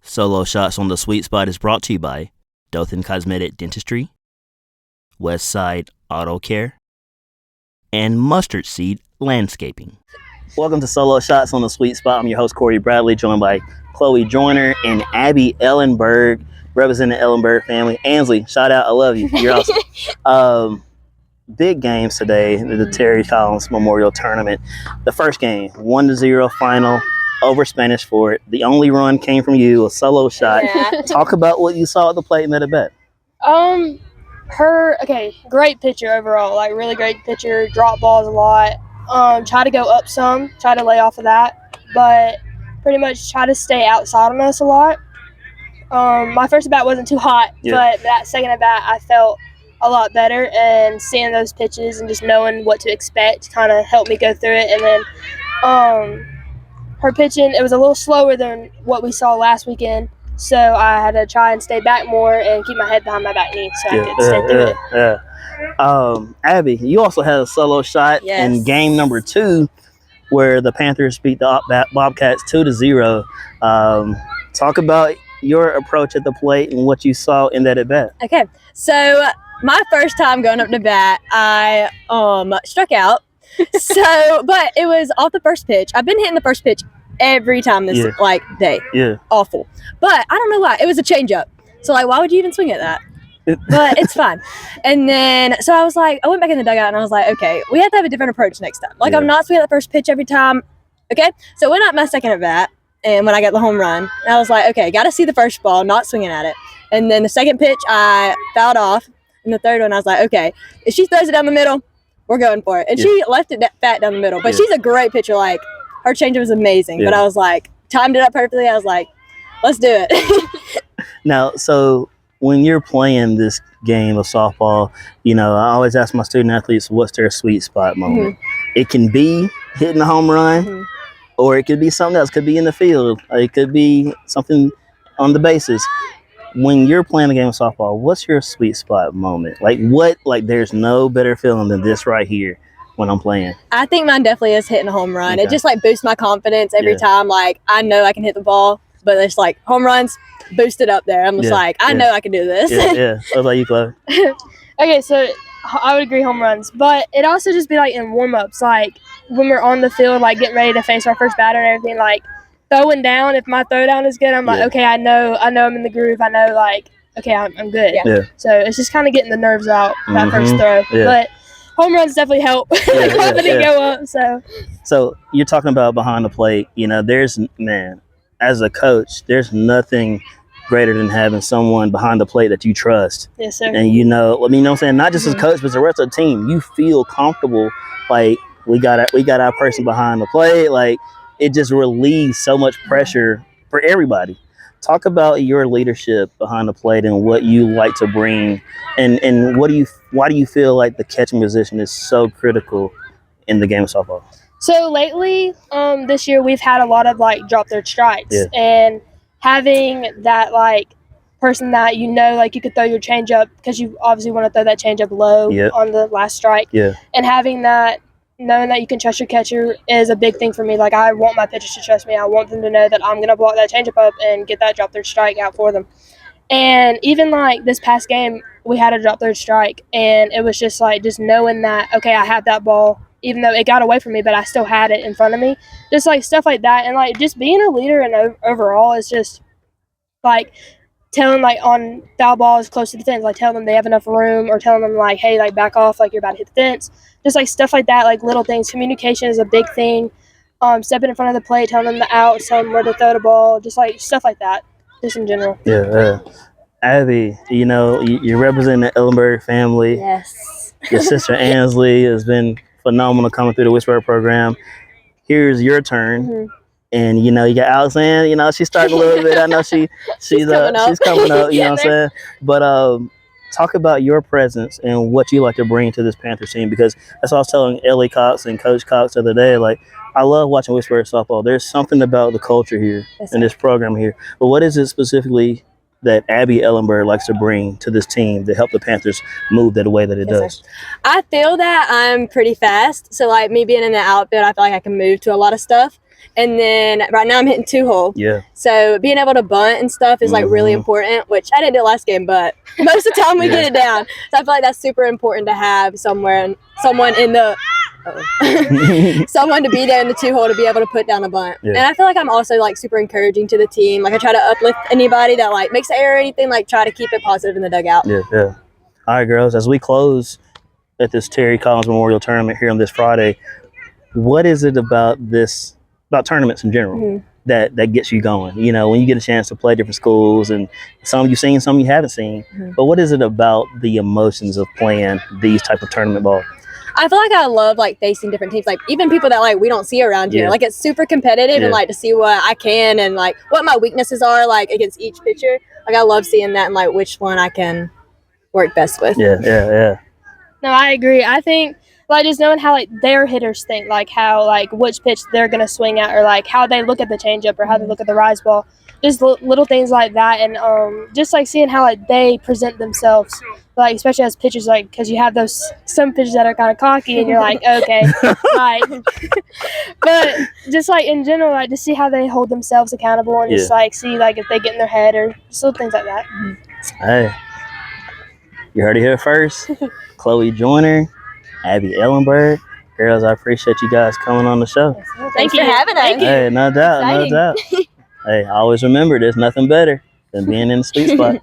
Solo Shots on the Sweet Spot is brought to you by Dothan Cosmetic Dentistry, Westside Auto Care, and Mustard Seed Landscaping. Welcome to Solo Shots on the Sweet Spot. I'm your host, Corey Bradley, joined by Chloe Joyner and Abbie Ellenburg, representing the Ellenburg family. Ansley, shout out, I love you. You're awesome. Big games today in the Terry Collins Memorial Tournament. The first game, 1-0 final over Spanish Fort. The only run came from you, a solo shot. Yeah. Talk about what you saw at the plate and met a bet. Great pitcher overall. Like, really great pitcher. Drop balls a lot. Try to go up some. Try to lay off of that. But pretty much try to stay outside on us a lot. My first at bat wasn't too hot, but that second at bat I felt a lot better. And seeing those pitches and just knowing what to expect kind of helped me go through it. And then her pitching, it was a little slower than what we saw last weekend. So I had to try and stay back more and keep my head behind my back knee so I could stay through it. Abbie, you also had a solo shot in game number 2 where the Panthers beat the Bobcats 2-0. Talk about your approach at the plate and what you saw in that at-bat. Okay, so my first time going up to bat, I struck out. But it was off the first pitch. I've been hitting the first pitch every time this day. Yeah. Awful. But I don't know why. It was a changeup. So why would you even swing at that? But it's fine. And then so I went back in the dugout and I was like, okay, we have to have a different approach next time. I'm not swinging at the first pitch every time. Okay. So I went up my second at bat and when I got the home run, I was like, okay, gotta see the first ball, not swinging at it. And then the second pitch I fouled off. And the third one I was like, okay, if she throws it down the middle, we're going for it. And she left it fat down the middle. But she's a great pitcher. Like, her changeup was amazing. But I was like, timed it up perfectly. I was like, let's do it. Now, so when you're playing this game of softball, I always ask my student athletes, what's their sweet spot moment? Mm-hmm. It can be hitting a home run, or it could be something else. It could be in the field. It could be something on the bases. When you're playing a game of softball, what's your sweet spot moment? There's no better feeling than this right here when I'm playing. I think mine definitely is hitting a home run. Okay. It just boosts my confidence every time. I know I can hit the ball, but it's home runs boost it up there. I'm just I know I can do this. Yeah. What about you, Chloe? Okay, so I would agree home runs, but it also just be in warm-ups, when we're on the field, getting ready to face our first batter and everything, throwing down. If my throw down is good, I'm okay, I know I'm in the groove. I know, okay, I'm good. Yeah. So it's just kind of getting the nerves out that first throw. Yeah. But home runs definitely help. The confidence go up. So you're talking about behind the plate. As a coach, there's nothing greater than having someone behind the plate that you trust. Yes, sir. And you know what I'm saying? Not just as a coach, but the rest of the team. You feel comfortable. We got our person behind the plate. It just relieves so much pressure for everybody. Talk about your leadership behind the plate and what you like to bring, and why do you feel like the catching position is so critical in the game of softball? So lately, this year we've had a lot of drop third strikes, and having that person that you could throw your changeup because you obviously want to throw that changeup low on the last strike, and having that. Knowing that you can trust your catcher is a big thing for me. I want my pitchers to trust me. I want them to know that I'm going to block that changeup up and get that drop third strike out for them. And even this past game, we had a drop third strike, and it was just just knowing that, okay, I have that ball, even though it got away from me, but I still had it in front of me. Just stuff like that. And just being a leader and overall is just telling on foul balls close to the fence, telling them they have enough room, or telling them hey, back off, you're about to hit the fence. Just stuff like that, little things. Communication is a big thing. Stepping in front of the plate, telling them the outs, telling them where to throw the ball, just stuff like that, just in general. Yeah. Abbie, you're representing the Ellenburg family. Yes. Your sister Ansley has been phenomenal coming through the Wicksburg program. Here's your turn. Mm-hmm. And you got Alexandra, she's starting a little bit. I know she's coming up, you know what I'm saying? But talk about your presence and what you like to bring to this Panthers team, because that's what I was telling Ellie Cox and Coach Cox the other day. I love watching Wicksburg softball. There's something about the culture here in this program here. But what is it specifically that Abbie Ellenburg likes to bring to this team to help the Panthers move that way that it does? I feel that I'm pretty fast. So me being in the outfield, I feel like I can move to a lot of stuff. And then right now I'm hitting 2-hole. Yeah. So being able to bunt and stuff is like really important, which I didn't do last game, but most of the time we get it down. So I feel like that's super important to have someone in the someone to be there in the 2-hole to be able to put down a bunt. And I feel like I'm also like super encouraging to the team. Like I try to uplift anybody that like makes an error or anything, like try to keep it positive in the dugout. Yeah. All right, girls, as we close at this Terry Collins Memorial Tournament here on this Friday, what is it about tournaments in general that gets you going? You know, when you get a chance to play different schools, and some you've seen, some you haven't seen, but what is it about the emotions of playing these type of tournament ball? I feel like I love like facing different teams, like even people that like we don't see around here. Like it's super competitive and like to see what I can and like what my weaknesses are like against each pitcher. Like I love seeing that and like which one I can work best with. Yeah. No, I agree. I think like just knowing how like their hitters think, like how like which pitch they're gonna swing at, or like how they look at the changeup or how they look at the rise ball, just little things like that, and just like seeing how like they present themselves, like especially as pitchers, like because you have some pitchers that are kind of cocky and you're like okay, like, but just like in general, like to see how they hold themselves accountable and just like see like if they get in their head or just little things like that. Hey, you heard it here first. Chloe Joyner, Abbie Ellenburg. Girls, I appreciate you guys coming on the show. Thanks for having us. Hey, no doubt. Hey, I always remember there's nothing better than being in the sweet spot.